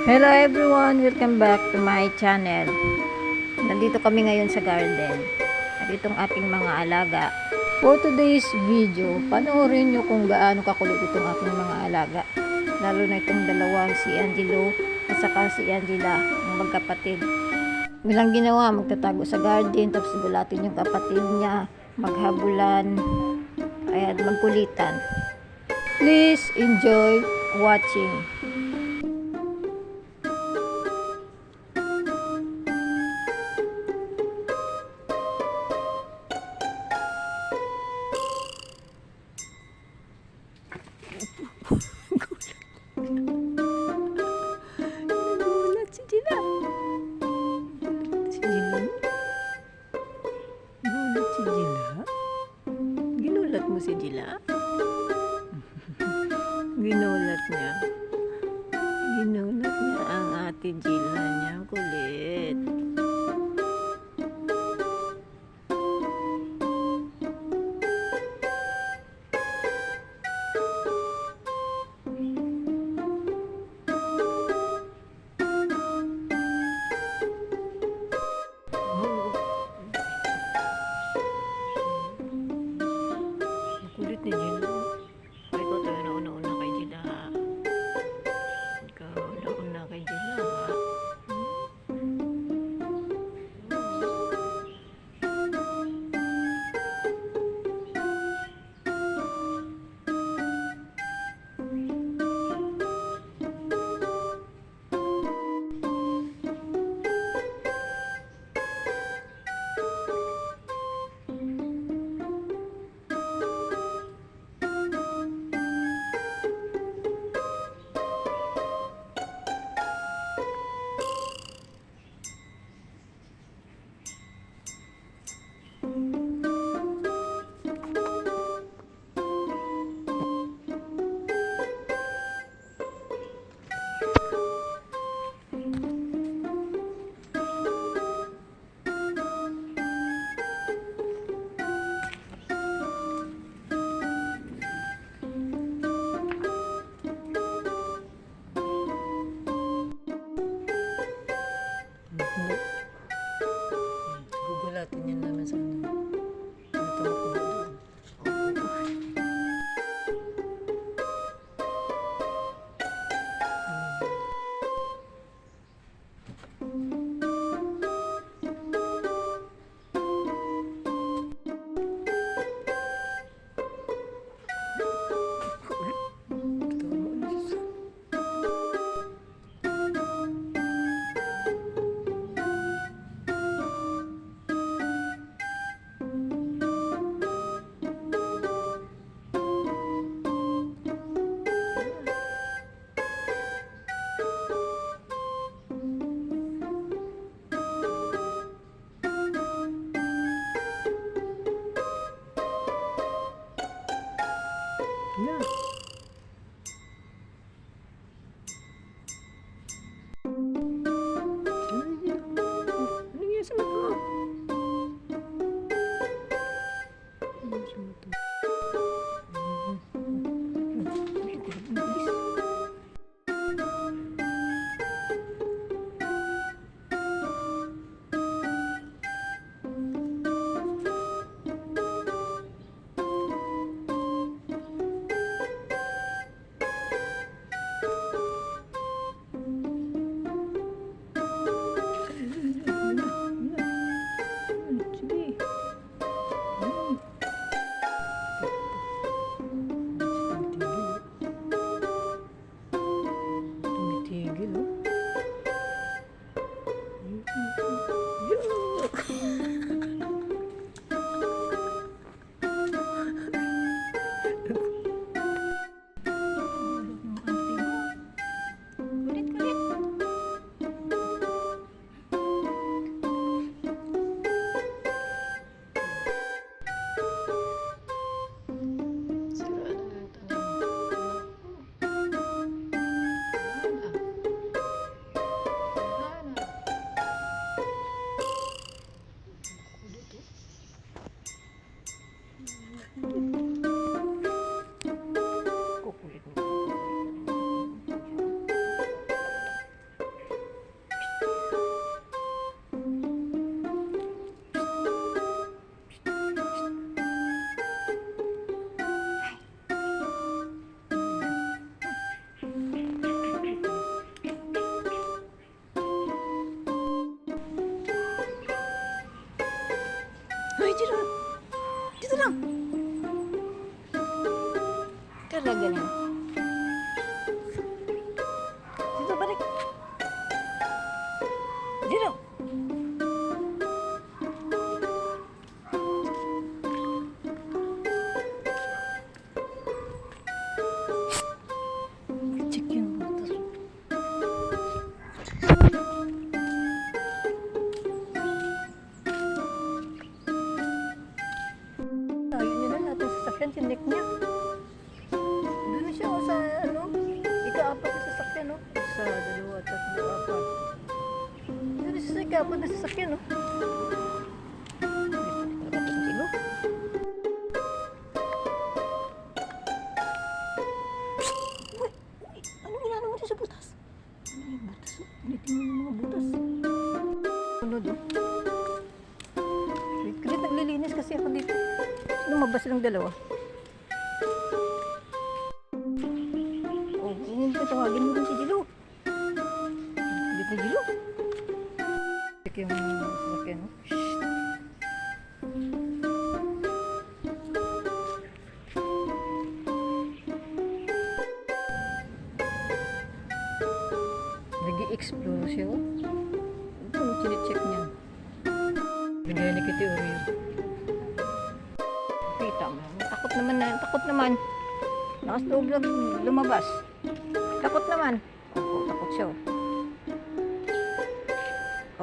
Hello everyone! Welcome back to my channel. Nandito kami ngayon sa garden. At itong aking mga alaga. For today's video, panoorin nyo kung gaano kakulit itong aking mga alaga. Lalo na itong dalawang, si Angelo at saka si Angela, ang magkapatid. Nilang ginawa, magtatago sa garden, tapos gulatin yung kapatid niya, maghabulan, at magkulitan. Please enjoy watching. Ginulat si Gina. Si Gina. Ginulat si Gina. Ginulat mo si Gina. Ginulat niya. Ginulat niya ang ate Gina niya. Kulit. Kulit ni Gina. Ay, ikaw tayo nauna-una kay Gina. Ikaw nauna kay Gina. dalawa, tatlo, apat. Ano sa apat na sasakyan, no? Ano ginano mo sa butas? Ano yung butas? Ulitin mo yung mga butas. Ano do? Wait, naglilinis kasi ako dito. Lumabas lang dalawa. Oh, hindi ka tawagin mo rin si Jilo. Ulit na Jilo. Check yung sasakyan, no? Shhh. Nag-i-explore siya, oh. Ano chine-check niya? Bigay ni Kitty Oreo. Kita mo. Takot naman na. Takot naman. Nakas loob lang lumabas. Takot naman. Oo, takot siya, oh.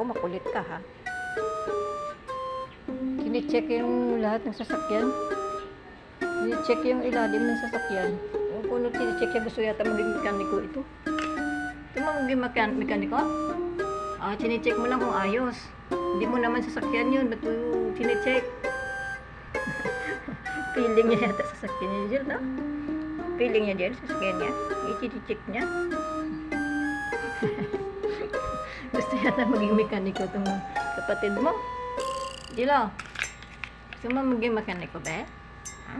Oh, makulit ka, ha? Chine-check yung lahat ng sasakyan. Chine-check yung ilalim ng sasakyan. Kung ano chine-check siya, gusto yata maging mekaniko ito. Ito maging mekaniko? Ah, chine-check mo lang kung ayos. Hindi mo naman sasakyan yun. Ba't mo chine-check? Feeling niya yata sasakyan niya dyan, no? Feeling niya dyan, sasakyan niya. I-chine-check niya. Gusto yata maging mekaniko itong kapatid mo. Jilo, gusto mo maging mekaniko ba? Ha?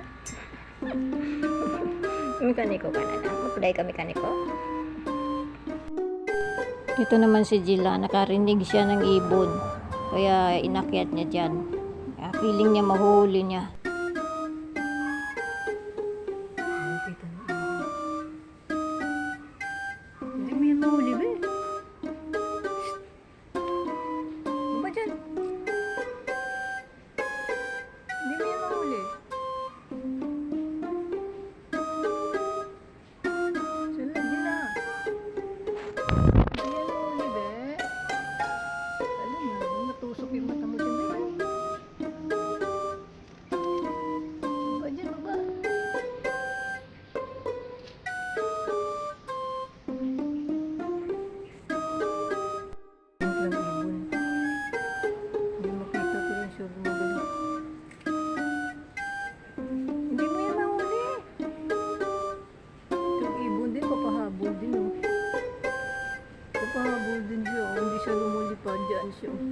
Mekaniko ka na lang. Mag-apply ka mekaniko? Ito naman si Jila, nakarinig siya ng ibon. Kaya inakyat niya dyan. Kaya feeling niya mahuli niya. Hindi mo yan mahuli ba eh? Baba dyan. Hindi mo yan mahuli. Sala, Jila. Tusok yung mata mo dyan, diba? Baba dyan, baba. Yung lang ibon. Hindi makita ko yung sure mo ganun. Hindi mo yan mahuli. Yung ibon din, papahabol din, oh. Papahabol din siya, oh. Hindi siya lumulipad dyan siya, oh.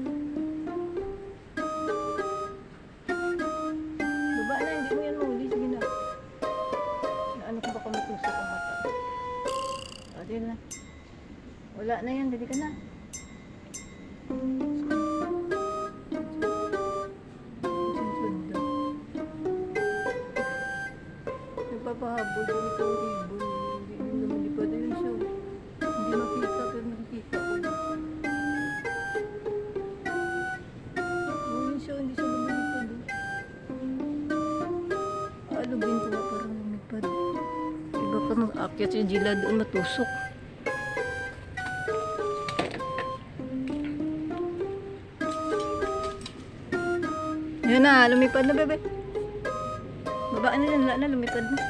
Na. Wala na yan, dali ka na. Nagpapahabol din itong ibon. Hindi lumilipad yun siya. Hindi makita pero nakikita ko. Yun siya, hindi siya lumilipad. Alugin ko ba parang lumipad. Iba pa mag-akyat si Jila doon matusok. Yan na, lumipad na bebe. Babaan na yan, wala na, lumipad na.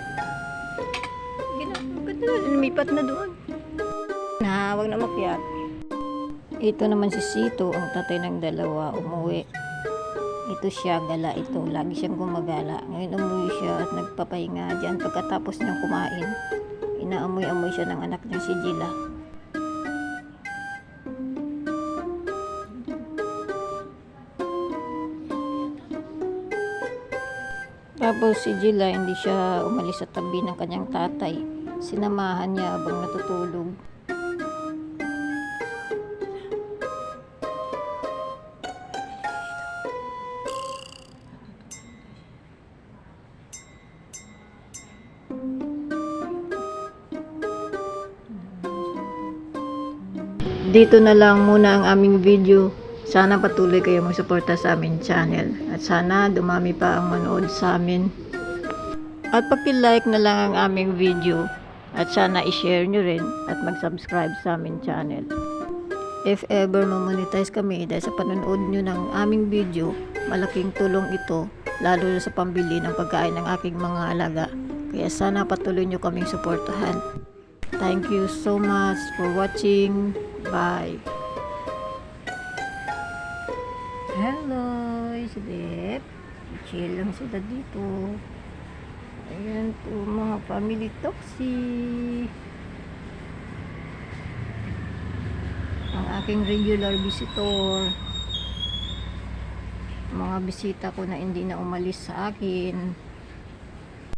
Lumipad na doon. Na, wag na makyat. Ito naman si Sito, ang tatay ng dalawa, umuwi. Ito siya, gala ito. Lagi siyang gumagala. Ngayon umuwi siya at nagpapahinga dyan. Pagkatapos niyang kumain, inaamoy-amoy siya ng anak niya si Jila. Tapos si Jila, hindi siya umalis sa tabi ng kanyang tatay. Sinamahan niya habang natutulog. Dito na lang muna ang aming video. Sana patuloy kayo magsuporta sa aming channel. At sana dumami pa ang manood sa amin. At paki-like na lang ang aming video. At sana i-share nyo rin at mag-subscribe sa aming channel. If ever mamonetize kami dahil sa panonood nyo ng aming video, malaking tulong ito, lalo na sa pambili ng pagkain ng aking mga alaga. Kaya sana patuloy nyo kaming suportahan. Thank you so much for watching. Bye. Hello, Isdep. Chill lang sila dito. Ayan po mga family Toxi. Ang aking regular visitor. Mga bisita ko na hindi na umalis sa akin.